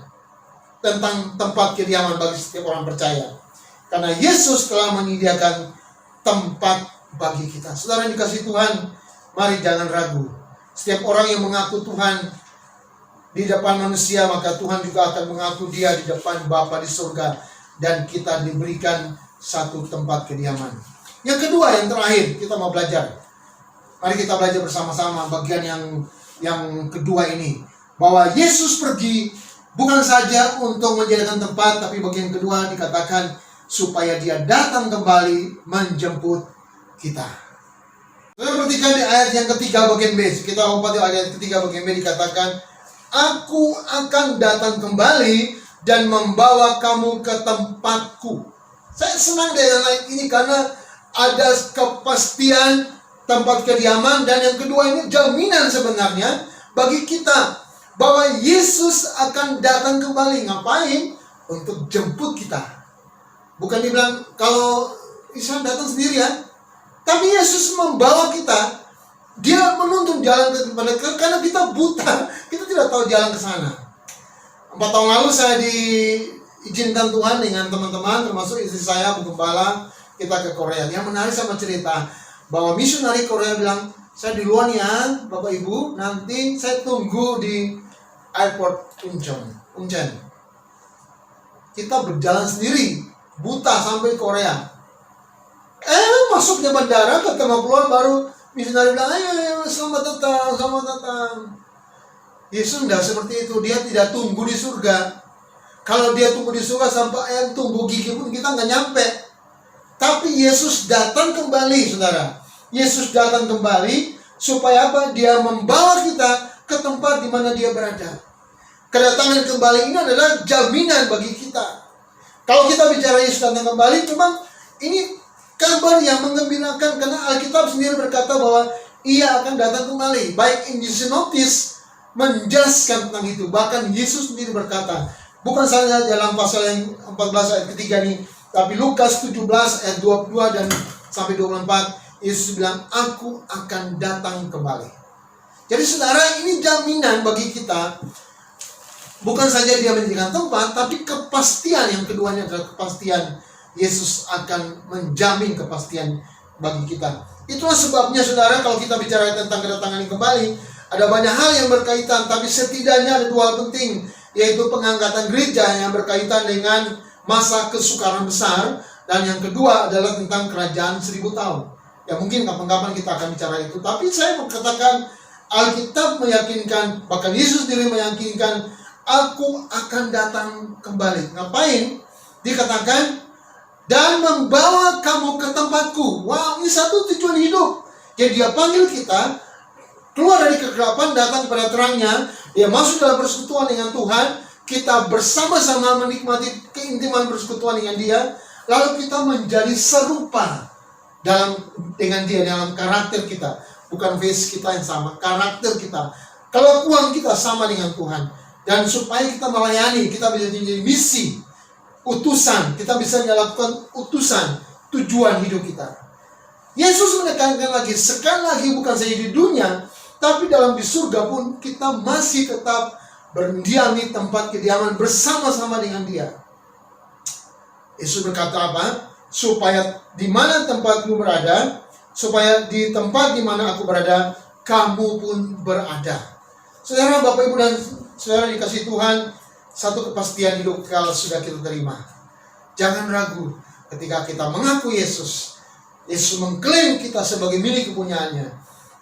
tentang tempat kediaman bagi setiap orang percaya, karena Yesus telah menyediakan tempat bagi kita. Saudara yang dikasihi Tuhan, mari jangan ragu. Setiap orang yang mengaku Tuhan di depan manusia, maka Tuhan juga akan mengaku dia di depan Bapa di surga, dan kita diberikan satu tempat kediaman. Yang kedua, yang terakhir, kita mau belajar. Mari kita belajar bersama-sama bagian yang kedua ini, bahwa Yesus pergi bukan saja untuk menyediakan tempat, tapi bagian kedua dikatakan supaya dia datang kembali menjemput kita. Kita perhatikan di ayat yang ketiga bagian B. Kita lompat di ayat ketiga bagian B, dikatakan, aku akan datang kembali dan membawa kamu ke tempatku. Saya senang dengan ayat ini karena ada kepastian tempat kediaman, dan yang kedua ini jaminan sebenarnya bagi kita bahwa Yesus akan datang kembali. Ngapain? Untuk jemput kita. Bukan dibilang kalau Isa datang sendirian, tapi Yesus membawa kita. Dia menuntun jalan kepada kita karena kita buta. Kita tidak tahu jalan ke sana. 4 tahun lalu saya diizinkan Tuhan dengan teman-teman, termasuk istri saya, Bu Gembala, kita ke Korea. Yang menarik sama cerita bahwa misionari Korea bilang, saya duluan ya Bapak Ibu, nanti saya tunggu di airport Incheon. Kita berjalan sendiri, buta sampai Korea. Masuknya bandara, ketemu keluar, baru misionari bilang, ayo, selamat datang, selamat datang. Yesus tidak seperti itu. Dia tidak tunggu di surga. Kalau dia tunggu di surga sampai ayam tumbuh gigi pun kita nggak nyampe. Tapi Yesus datang kembali, saudara. Yesus datang kembali supaya apa? Dia membawa kita ke tempat di mana dia berada. Kedatangan kembali ini adalah jaminan bagi kita. Kalau kita bicara Yesus datang kembali, memang ini kabar yang menggembirakan, karena Alkitab sendiri berkata bahwa ia akan datang kembali. Baik Injil Sinoptis menjelaskan tentang itu. Bahkan Yesus sendiri berkata, bukan saja dalam pasal yang 14 ayat ketiga ini, tapi Lukas 17 ayat 22 dan sampai 24, Yesus bilang, aku akan datang kembali. Jadi saudara, ini jaminan bagi kita. Bukan saja dia menjadikan tempat, tapi kepastian. Yang keduanya adalah kepastian. Yesus akan menjamin kepastian bagi kita. Itulah sebabnya saudara, kalau kita bicara tentang kedatangan yang kembali, ada banyak hal yang berkaitan, tapi setidaknya ada dua hal penting, yaitu pengangkatan gereja yang berkaitan dengan masa kesukaran besar, dan yang kedua adalah tentang kerajaan 1000 tahun. Ya mungkin kapan-kapan kita akan bicara itu, tapi saya mau katakan Alkitab meyakinkan, bahkan Yesus sendiri meyakinkan, aku akan datang kembali. Ngapain? Dikatakan, dan membawa kamu ke tempatku. Wow, ini satu tujuan hidup. Jadi dia panggil kita keluar dari kegelapan, datang pada terangnya. Dia masuk dalam persekutuan dengan Tuhan. Kita bersama-sama menikmati keintiman persekutuan dengan dia. Lalu kita menjadi serupa dengan dia, dalam karakter kita. Bukan face kita yang sama, karakter kita. Kelakuan kita sama dengan Tuhan. Dan supaya kita melayani, kita bisa menjadi misi, utusan, kita bisa melakukan utusan, tujuan hidup kita. Yesus menekankan lagi, sekali lagi bukan saja di dunia, tapi dalam di surga pun kita masih tetap berdiam di tempat kediaman bersama-sama dengan dia. Yesus berkata apa? Supaya di mana tempatmu berada, supaya di tempat di mana aku berada, kamu pun berada. Saudara, Bapak, Ibu, dan saudara dikasih Tuhan, satu kepastian hidup kalau sudah kita terima. Jangan ragu ketika kita mengaku Yesus. Yesus mengklaim kita sebagai milik kepunyaannya.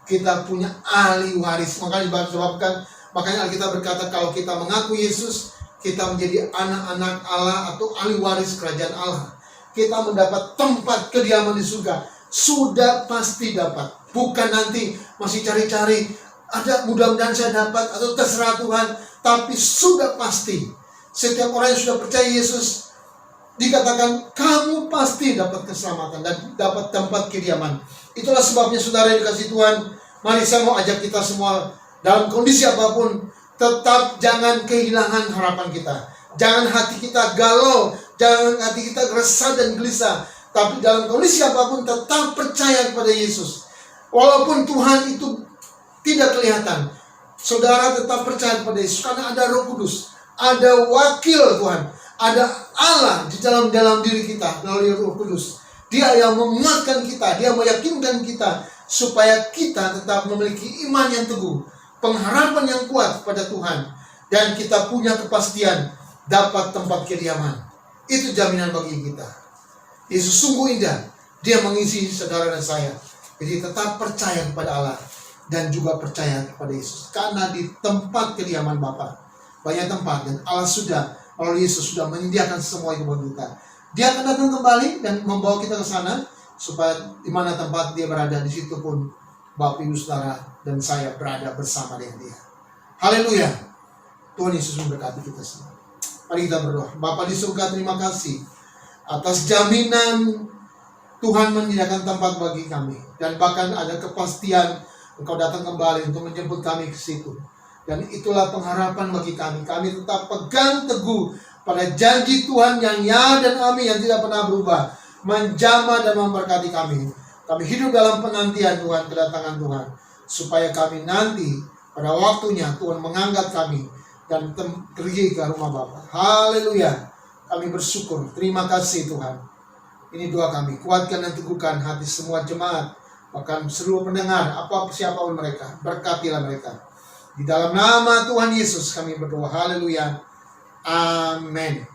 Kita punya ahli waris. Makanya Alkitab berkata, kalau kita mengaku Yesus, kita menjadi anak-anak Allah atau ahli waris kerajaan Allah. Kita mendapat tempat kediaman di surga. Sudah pasti dapat. Bukan nanti masih cari-cari, ada mudah-mudahan saya dapat atau terserah Tuhan. Tapi sudah pasti, setiap orang yang sudah percaya Yesus, dikatakan kamu pasti dapat keselamatan dan dapat tempat kediaman. Itulah sebabnya saudara yang dikasih Tuhan, mari saya mau ajak kita semua dalam kondisi apapun, tetap jangan kehilangan harapan kita. Jangan hati kita galau, jangan hati kita resah dan gelisah. Tapi dalam kondisi apapun tetap percaya kepada Yesus. Walaupun Tuhan itu tidak kelihatan, saudara tetap percaya kepada Yesus, karena ada Roh Kudus, ada wakil Tuhan, ada Allah di dalam diri kita melalui Roh Kudus. Dia yang menguatkan kita, dia meyakinkan kita supaya kita tetap memiliki iman yang teguh, pengharapan yang kuat pada Tuhan, dan kita punya kepastian dapat tempat kediaman. Itu jaminan bagi kita. Yesus sungguh indah, dia mengisi saudara dan saya. Jadi tetap percaya kepada Allah dan juga percaya kepada Yesus, karena di tempat kediaman Bapa banyak tempat, dan Allah sudah melalui Yesus sudah menyediakan semua itu bagi kita. Dia akan datang kembali dan membawa kita ke sana, supaya di mana tempat dia berada, di situ pun Bapak, Ibu, saudara dan saya berada bersama dengan dia. Haleluya. Tuhan Yesus memberkati kita semua. Mari kita berdoa. Bapa di surga, terima kasih atas jaminan Tuhan menyediakan tempat bagi kami, dan bahkan ada kepastian Engkau datang kembali untuk menjemput kami ke situ. Dan itulah pengharapan bagi kami. Kami tetap pegang teguh pada janji Tuhan yang ya dan amin, yang tidak pernah berubah, menjamah dan memberkati kami. Kami hidup dalam penantian Tuhan, kedatangan Tuhan, supaya kami nanti pada waktunya Tuhan mengangkat kami dan pergi ke rumah Bapa. Haleluya. Kami bersyukur. Terima kasih Tuhan. Ini doa kami. Kuatkan dan teguhkan hati semua jemaat, bahkan seluruh pendengar, siapapun mereka. Berkatilah mereka. Di dalam nama Tuhan Yesus kami berdoa. Haleluya. Amin.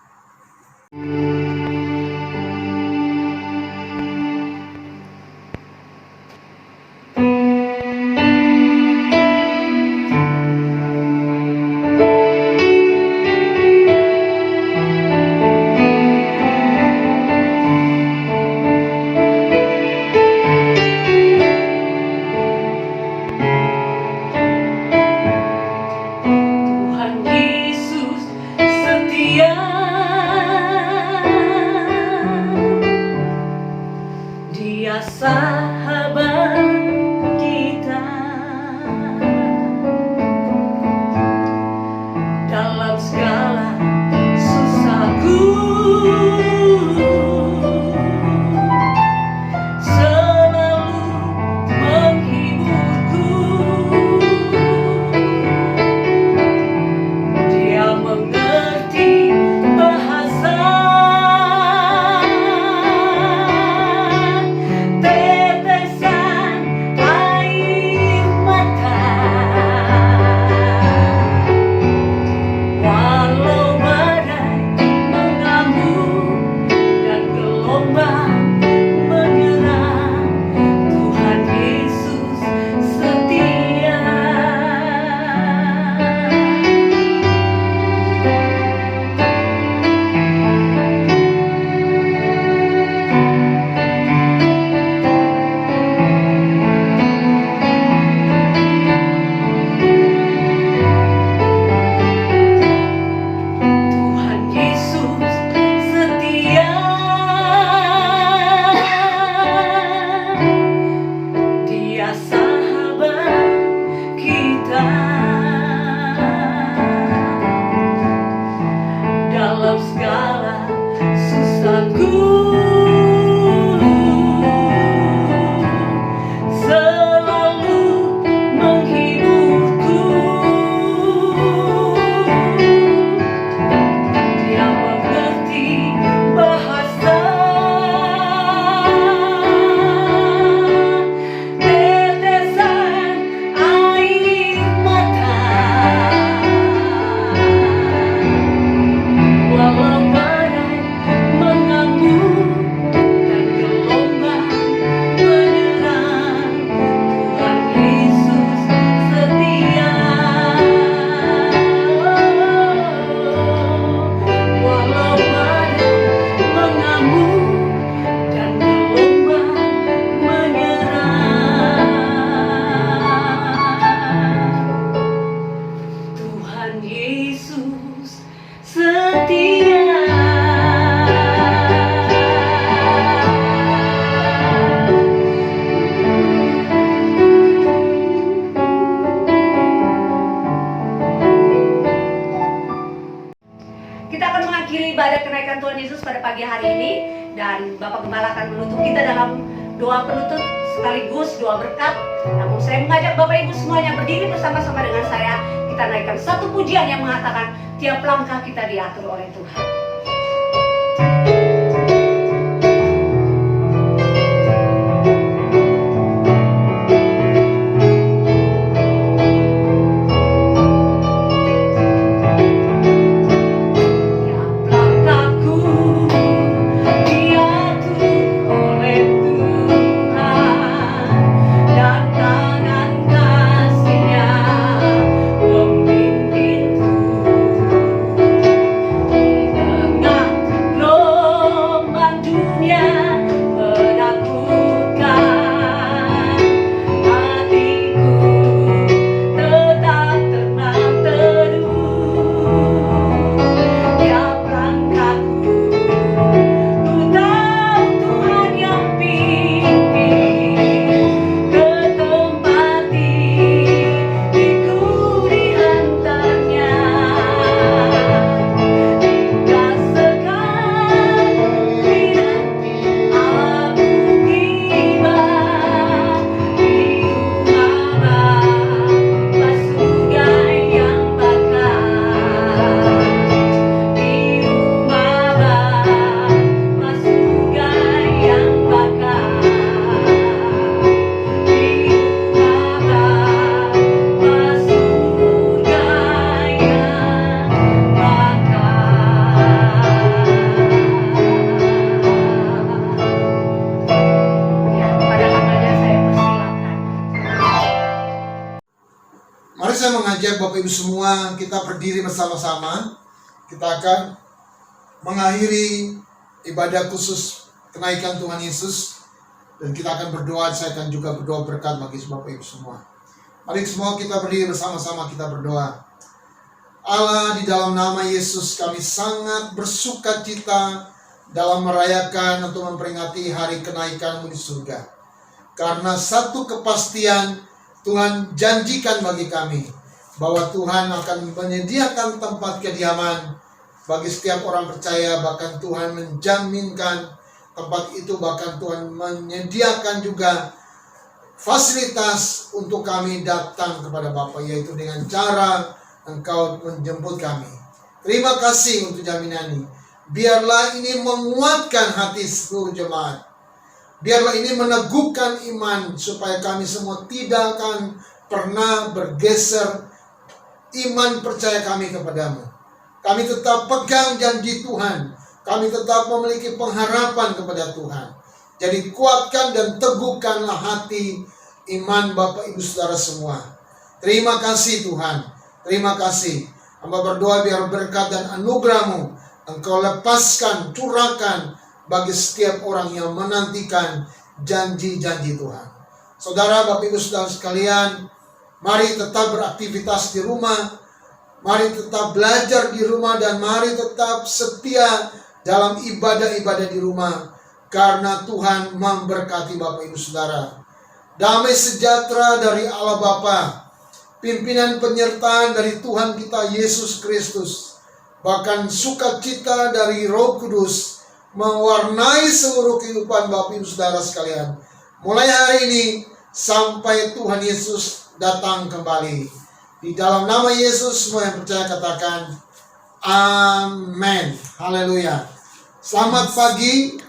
pagi hari ini, dan Bapak Gembala akan menutup kita dalam doa penutup sekaligus doa berkat. Namun saya mengajak Bapak Ibu semuanya berdiri bersama-sama dengan saya. Kita naikkan satu pujian yang mengatakan tiap langkah kita diatur oleh Tuhan. Mari saya mengajak Bapak Ibu semua, kita berdiri bersama-sama. Kita akan mengakhiri ibadah khusus kenaikan Tuhan Yesus. Dan kita akan berdoa, saya akan juga berdoa berkat bagi Bapak Ibu semua. Mari semua kita berdiri bersama-sama, kita berdoa. Allah, di dalam nama Yesus kami sangat bersuka cita dalam merayakan atau memperingati hari kenaikan-Mu di surga. Karena satu kepastian Tuhan janjikan bagi kami, bahwa Tuhan akan menyediakan tempat kediaman bagi setiap orang percaya. Bahkan Tuhan menjaminkan tempat itu, bahkan Tuhan menyediakan juga fasilitas untuk kami datang kepada Bapa, yaitu dengan cara Engkau menjemput kami. Terima kasih untuk jaminan ini. Biarlah ini menguatkan hati seluruh jemaat. Biarlah ini meneguhkan iman, supaya kami semua tidak akan pernah bergeser iman percaya kami kepadamu. Kami tetap pegang janji Tuhan. Kami tetap memiliki pengharapan kepada Tuhan. Jadi kuatkan dan teguhkanlah hati iman Bapak Ibu Saudara semua. Terima kasih Tuhan. Terima kasih. Hamba berdoa biar berkat dan anugerah-Mu Engkau lepaskan, curahkan bagi setiap orang yang menantikan janji-janji Tuhan. Saudara, Bapak Ibu Saudara sekalian, mari tetap beraktivitas di rumah, mari tetap belajar di rumah, dan mari tetap setia dalam ibadah-ibadah di rumah, karena Tuhan memberkati Bapak Ibu Saudara. Damai sejahtera dari Allah Bapa, pimpinan penyertaan dari Tuhan kita Yesus Kristus, bahkan sukacita dari Roh Kudus mewarnai seluruh kehidupan Bapak Ibu Saudara sekalian, mulai hari ini sampai Tuhan Yesus datang kembali. Di dalam nama Yesus, semua yang percaya katakan amin. Haleluya. Selamat pagi,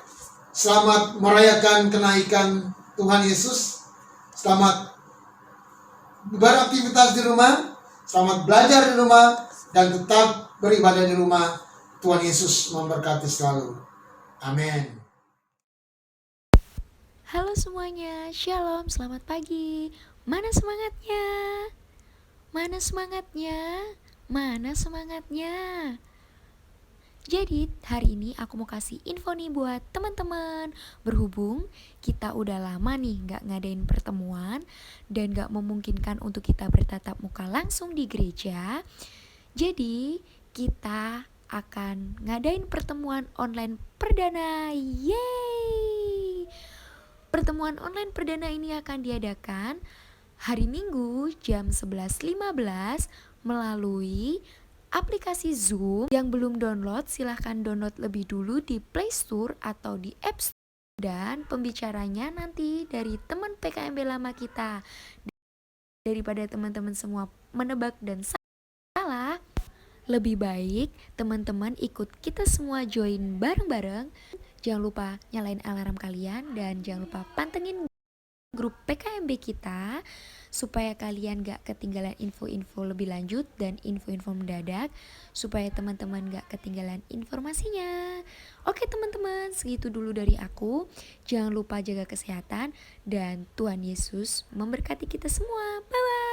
selamat merayakan kenaikan Tuhan Yesus. Selamat beraktivitas di rumah, selamat belajar di rumah, dan tetap beribadah di rumah. Tuhan Yesus memberkati selalu. Amin. Halo semuanya, shalom, selamat pagi. Mana semangatnya? Mana semangatnya? Mana semangatnya? Jadi hari ini aku mau kasih info nih buat teman-teman. Berhubung kita udah lama nih gak ngadain pertemuan dan gak memungkinkan untuk kita bertatap muka langsung di gereja, jadi kita akan ngadain pertemuan online perdana. Yeay! Pertemuan online perdana ini akan diadakan hari Minggu jam 11.15 melalui aplikasi Zoom. Yang belum download, silahkan download lebih dulu di Play Store atau di App Store. Dan pembicaranya nanti dari teman PKMB lama kita. Daripada teman-teman semua menebak dan salah, lebih baik teman-teman ikut kita semua join bareng-bareng. Jangan lupa nyalain alarm kalian dan jangan lupa pantengin grup PKMB kita supaya kalian gak ketinggalan info-info lebih lanjut dan info-info mendadak, supaya teman-teman gak ketinggalan informasinya. Oke teman-teman, segitu dulu dari aku. Jangan lupa jaga kesehatan dan Tuhan Yesus memberkati kita semua. Bye bye.